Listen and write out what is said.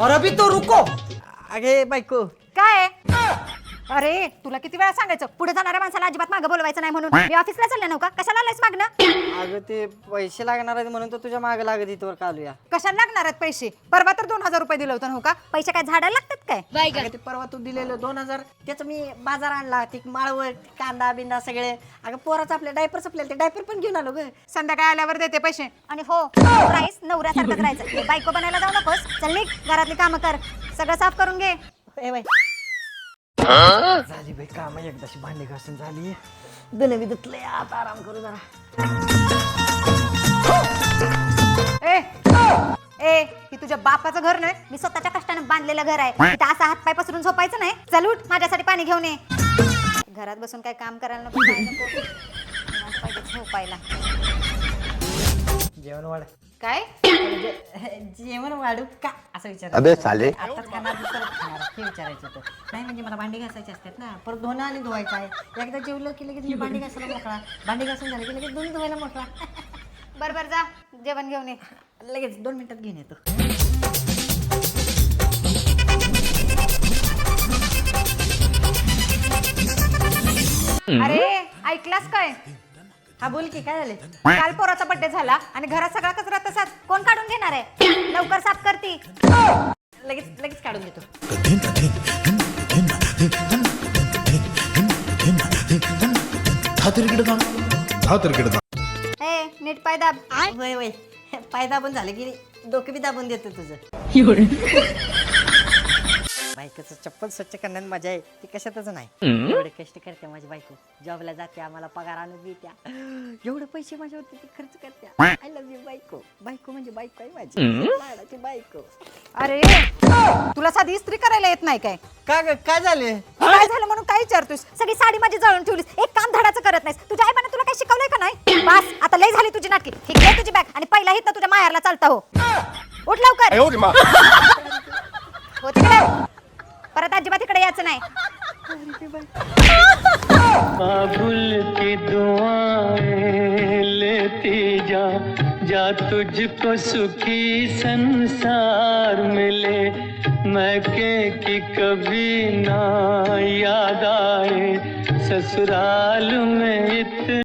और अभी तो रुको. अगे बायको काय अरे तुला किती वेळा सांगायचं पुढे जाणाऱ्या माणसाला अजिबात मागं बोलवायचं नाही म्हणून. मी ऑफिसला चालले नव्हता कशाला आलायस मागणं? अगं ते पैसे लागणार आहेत म्हणून तर तुझ्या मागे लागत इथवर कालूया. कशाला लागणार आहेत पैसे? परवा तर 2000 रुपये दिलं होतं हो का? पैसे काय झाडाला लागतात काय? अगं ते परवा तू दिलेलं 2000 त्याचं मी बाजार आणला ते माळवट कांदा बिंदा सगळे. अगं पोराचं आपल्या डायपर संपलेलं ते डायपर पण घेऊन आलो ग. संध्याकाळी आल्यावर देते पैसे. आणि हो राईस नवऱ्यासारखंच राहायचं. बायको बनायला जाऊ नकोस. चल निघ घरातली कामं कर. सगळं साफ करून घे. ए बाई झाली बाई काम एकदाशी भांडी घासून झाली. धुणं धुतलंय आता आराम करू जरा. ए ए ही तुझ्या बापाचं घर नाही मी स्वतःच्या कष्टाने बांधलेलं घर आहे. इथं असा हात पाय पसरून झोपायचं नाही. चल उठ माझ्यासाठी पाणी घेऊन ये. घरात बसून काय काम करायला नको काय नको. मला पाहिजे झोपायला. जेवण वाढ काय जेवण वाढू का असं विचार. अबे साले. आताच खाणार दुसरं खाणार हे विचारायचं होतं. नाही म्हणजे मला भांडी घासायची असतात ना परत धुणं आणि धुवायचं आहे. एकदा जेवलं की लगेच मी भांडी घासायला मोकळा. भांडी घासून झालं की लगेच धुणं धुवायला मोकळा. बरोबर जा जेवण घेऊन ये. लगेच 2 मिनिटात घेऊन येतो. अरे ऐकलास काय? हा बोल की काय झाले. काल पोराचा बर्थडे झाला आणि घरात सगळा कचरा तसाच कोण काढून घेणार आहे? लवकर साफ करती. लगेच लगेच काढून घेतो. ए नीट पाय दाब. वय वय पाय दाबून झाले की डोके बी दाबून देतो तुझं. बायकोचं चप्पल स्वच्छ करण्यात मजा आहे ती कशातच नाही. एवढे कष्ट करते माझी बायको. जॉबला जाते आम्हाला पगार आणून देत्या. एवढे पैसे माझ्यावरती ती खर्च करत्या. आय लव्ह यू बायको. बायको म्हणजे बायको आहे माझी लाडाची बायको. अरे तुला साधी इस्त्री करायला येत नाही काय? काय झाले. काय झालं म्हणून काय विचारतोस? सगळी साडी माझी जळून ठेवलीस. एक काम धडाचं करत नाहीस. तुझ्या आईबाने तुला काही शिकवलंय का नाही? बस आता लय झाली तुझी नाटकी. ठीक आहे तुझी बॅग आणि पहिला हित तुझ्या माहेरला चालता हो. उठ लवकर. हो तिकडे परत अजिबात इकडे यायचं नाही. बाबुल की दुआएं लेती जा जा तुझको सुखी संसार मिले. मैके की कभी ना याद आए ससुराल में